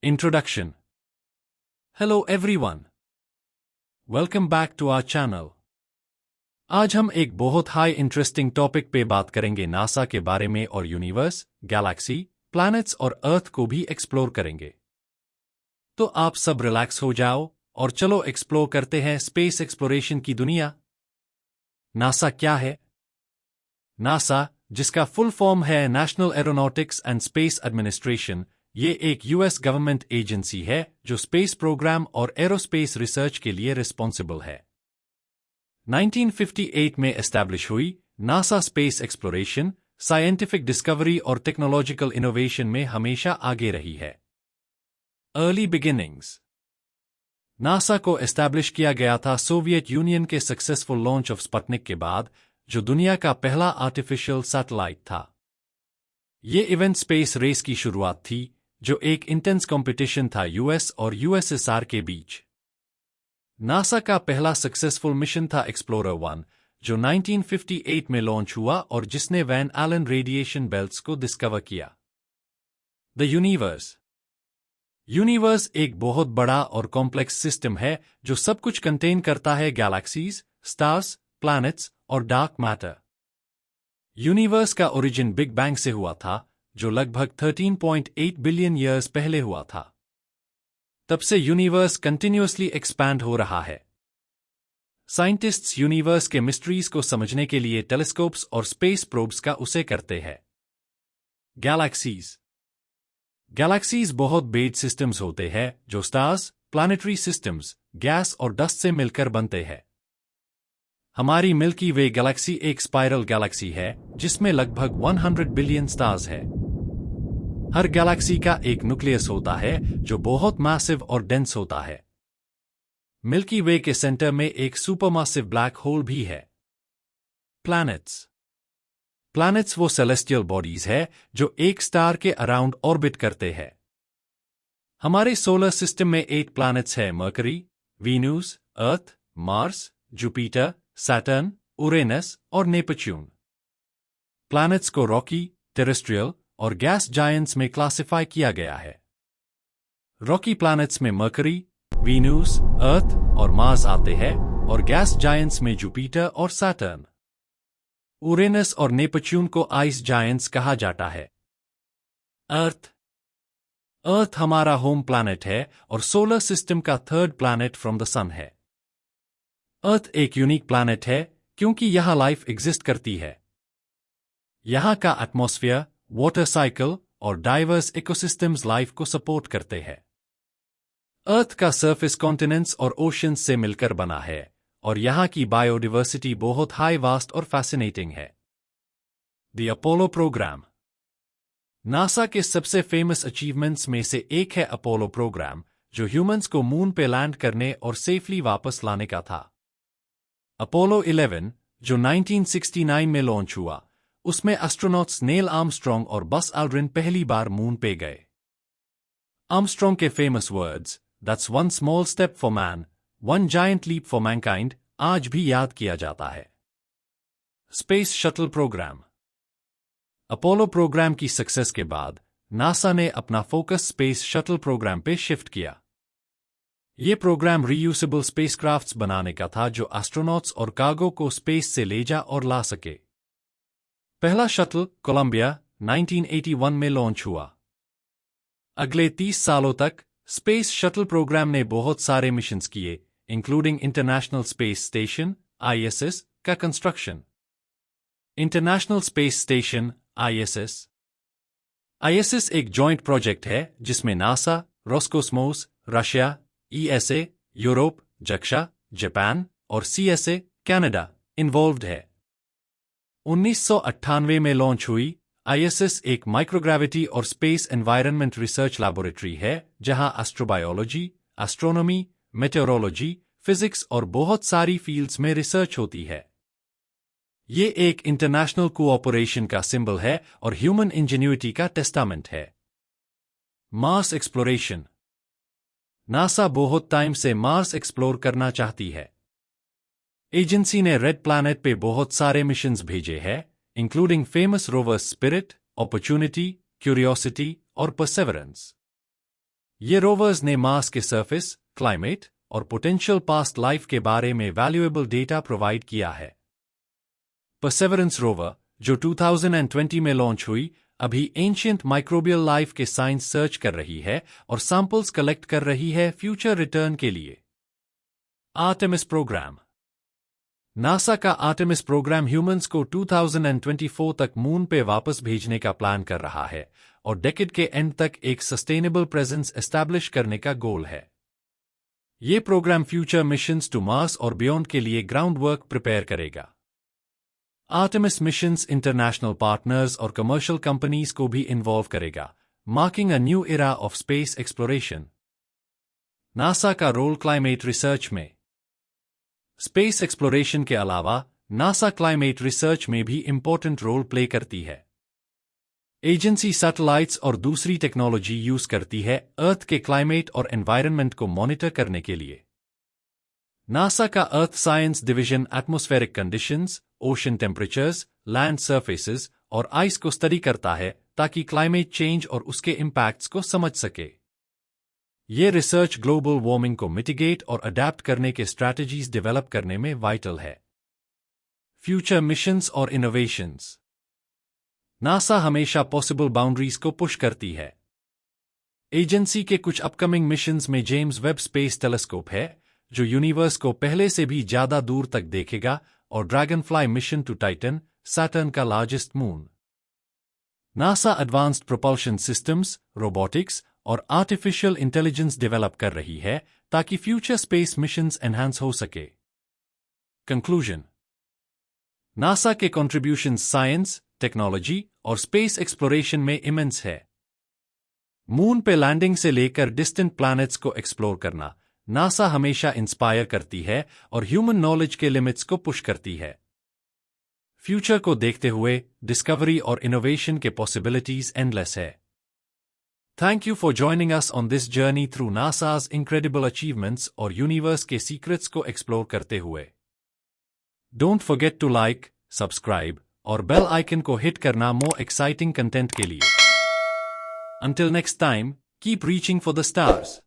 Introduction. Hello everyone. Welcome back to our channel. आज हम एक बहुत हाई इंटरेस्टिंग टॉपिक पे बात करेंगे नासा के बारे में और यूनिवर्स, गैलेक्सी, प्लैनेट्स और अर्थ को भी एक्सप्लोर करेंगे। तो आप सब रिलैक्स हो जाओ और चलो एक्सप्लोर करते हैं स्पेस एक्सप्लोरेशन की दुनिया। नासा क्या है? नासा, जिसका फुल फॉर्म है national aeronautics and space administration, ये एक यूएस गवर्नमेंट एजेंसी है जो स्पेस प्रोग्राम और एरोस्पेस रिसर्च के लिए रिस्पॉन्सिबल है। 1958 में एस्टैब्लिश हुई, NASA space exploration, scientific discovery और टेक्नोलॉजिकल इनोवेशन में हमेशा आगे रही है। Early beginnings. नासा को एस्टैब्लिश किया गया था सोवियत यूनियन के सक्सेसफुल लॉन्च ऑफ स्पुतनिक के बाद, जो दुनिया का पहला आर्टिफिशियल सैटेलाइट था। ये इवेंट स्पेस रेस की शुरुआत थी, जो एक इंटेंस कंपटीशन था यूएस और यूएसएसआर के बीच। नासा का पहला सक्सेसफुल मिशन था एक्सप्लोरर 1, जो 1958 में लॉन्च हुआ और जिसने वैन एलन रेडिएशन बेल्ट्स को डिस्कवर किया। The universe. यूनिवर्स एक बहुत बड़ा और कॉम्प्लेक्स सिस्टम है जो सब कुछ कंटेन करता है, गैलेक्सीज, स्टार्स, प्लैनेट्स और डार्क मैटर। यूनिवर्स का ओरिजिन बिग बैंग से हुआ था, जो लगभग 13.8 बिलियन ईयर्स पहले हुआ था। तब से यूनिवर्स कंटिन्यूअसली एक्सपैंड हो रहा है। साइंटिस्ट्स यूनिवर्स के मिस्ट्रीज को समझने के लिए टेलीस्कोप्स और स्पेस प्रोब्स का उसे करते हैं। गैलेक्सीज। गैलेक्सीज बहुत बेड सिस्टम्स होते हैं जो स्टार्स, प्लैनेटरी सिस्टम्स, गैस और डस्ट से मिलकर बनते हैं। हमारी मिल्की वे गैलेक्सी एक स्पाइरल गैलेक्सी है जिसमें लगभग 100 बिलियन स्टार्स है। हर गैलेक्सी का एक न्यूक्लियस होता है जो बहुत मैसिव और डेंस होता है। मिल्की वे के सेंटर में एक सुपरमासिव ब्लैक होल भी है। प्लैनेट्स। प्लैनेट्स वो सेलेस्टियल बॉडीज है जो एक स्टार के अराउंड ऑर्बिट करते हैं। हमारे सोलर सिस्टम में 8 प्लैनेट्स हैं: मर्करी, वीनस, अर्थ, मार्स, जुपिटर, सैटर्न, यूरेनस और नेपच्यून। प्लैनेट्स को रॉकी, टेरेस्ट्रियल और गैस जायंट्स में क्लासिफाई किया गया है। रॉकी प्लैनेट्स में मर्करी, वीनस, अर्थ और मार्स आते हैं और गैस जायंट्स में जुपिटर और सैटर्न। यूरेनस और नेपच्यून को आइस जायंट्स कहा जाता है। अर्थ। अर्थ हमारा होम प्लैनेट है और सोलर सिस्टम का 3rd प्लैनेट फ्रॉम द सन है। अर्थ एक यूनिक प्लैनेट है क्योंकि यहां लाइफ एग्जिस्ट करती है। यहां का एटमॉस्फेयर, वाटर साइकिल और डाइवर्स इकोसिस्टम्स लाइफ को सपोर्ट करते हैं। अर्थ का सरफेस कॉन्टिनेंट्स और ओशंस से मिलकर बना है और यहां की बायोडिवर्सिटी बहुत हाई, वास्ट और फैसिनेटिंग है। The Apollo programme. नासा के सबसे फेमस अचीवमेंट्स में से एक है अपोलो प्रोग्राम, जो ह्यूमंस को मून पे लैंड करने और सेफली वापस लाने का था। अपोलो 11, जो 1969 में लॉन्च हुआ, उसमें एस्ट्रोनॉट्स नील आर्मस्ट्रॉन्ग और बस एल्ड्रिन पहली बार मून पे गए। आर्मस्ट्रॉन्ग के famous words, "that's one small step for man, one giant leap for mankind," आज भी याद किया जाता है। Space shuttle programme. Apollo programme की सक्सेस के बाद नासा ने अपना फोकस स्पेस शटल प्रोग्राम पे शिफ्ट किया। ये प्रोग्राम रीयूसेबल स्पेसक्राफ्ट्स बनाने का था जो एस्ट्रोनॉट्स और कार्गो को स्पेस से ले जा और ला सके। पहला शटल कोलंबिया 1981 में लॉन्च हुआ। अगले 30 सालों तक स्पेस शटल प्रोग्राम ने बहुत सारे मिशंस किए, including international space station (ISS) का construction. International space station (ISS) एक जॉइंट प्रोजेक्ट है जिसमें NASA, Roscosmos, Russia, ESA, Europe, JAXA, Japan और CSA, कनाडा इन्वॉल्व्ड है। 1998 में लॉन्च हुई ISS एक माइक्रोग्रेविटी और स्पेस एनवायरनमेंट रिसर्च लैबोरेटरी है जहां एस्ट्रोबायोलॉजी, एस्ट्रोनॉमी, मेटेओरोलॉजी, फिजिक्स और बहुत सारी फील्ड्स में रिसर्च होती है। ये एक इंटरनेशनल कोऑपरेशन का सिंबल है और ह्यूमन इंजेन्युइटी का टेस्टामेंट है। Mars exploration. नासा बहुत टाइम से मार्स एक्सप्लोर करना चाहती है। एजेंसी ने रेड प्लैनेट पे बहुत सारे मिशंस भेजे हैं, including famous rovers Spirit, Opportunity, Curiosity और परसेवरेंस। ये रोवर्स ने मार्स के सरफेस, क्लाइमेट और पोटेंशियल पास्ट लाइफ के बारे में वैल्यूएबल डेटा प्रोवाइड किया है। परसेवरेंस रोवर, जो 2020 में लॉन्च हुई, अभी एंशिएंट माइक्रोबियल लाइफ के साइंस सर्च कर रही है और सैंपल्स कलेक्ट कर रही है फ्यूचर रिटर्न के लिए। Artemis programme. नासा का आर्टेमिस प्रोग्राम ह्यूमंस को 2024 तक मून पे वापस भेजने का प्लान कर रहा है और डेकेड के एंड तक एक सस्टेनेबल प्रेजेंस एस्टैब्लिश करने का गोल है। ये programme future missions to Mars और बियॉन्ड के लिए ग्राउंड वर्क प्रिपेयर करेगा। आर्टेमिस मिशंस इंटरनेशनल पार्टनर्स और कमर्शियल कंपनीज को भी इन्वॉल्व करेगा, marking a new era of space exploration. NASA का रोल क्लाइमेट रिसर्च में। स्पेस एक्सप्लोरेशन के अलावा नासा क्लाइमेट रिसर्च में भी इंपॉर्टेंट रोल प्ले करती है। एजेंसी सैटेलाइट्स और दूसरी टेक्नोलॉजी यूज करती है अर्थ के क्लाइमेट और एनवायरनमेंट को मॉनिटर करने के लिए। नासा का earth science division atmospheric conditions, ocean temperatures, land surfaces और आइस को स्टडी करता है ताकि क्लाइमेट चेंज और उसके इम्पैक्ट्स को समझ सके। ये रिसर्च ग्लोबल वार्मिंग को मिटिगेट और अडेप्ट करने के स्ट्रैटेजीज डेवलप करने में वाइटल है। फ्यूचर मिशंस और इनोवेशंस। नासा हमेशा पॉसिबल बाउंड्रीज को पुश करती है। एजेंसी के कुछ अपकमिंग मिशंस में जेम्स वेब स्पेस टेलीस्कोप है, जो यूनिवर्स को पहले से भी ज्यादा दूर तक देखेगा, और Dragonfly mission to Titan, Saturn का largest moon. NASA advanced propulsion systems, robotics और आर्टिफिशियल इंटेलिजेंस डेवलप कर रही है ताकि फ्यूचर स्पेस मिशंस एनहांस हो सके। कंक्लूजन। नासा के कंट्रीब्यूशंस साइंस, टेक्नोलॉजी और स्पेस एक्सप्लोरेशन में इमेंस है। मून पे लैंडिंग से लेकर डिस्टेंट प्लैनेट्स को एक्सप्लोर करना नासा हमेशा इंस्पायर करती है और ह्यूमन नॉलेज के लिमिट्स को पुश करती है। फ्यूचर को देखते हुए डिस्कवरी और इनोवेशन के पॉसिबिलिटीज एंडलेस है। Thank you for joining us on this journey through NASA's incredible achievements और यूनिवर्स के सीक्रेट्स को एक्सप्लोर करते हुए। Don't forget to like, subscribe और बेल आइकन को हिट करना more exciting कंटेंट के लिए। Until next time, keep reaching for the stars.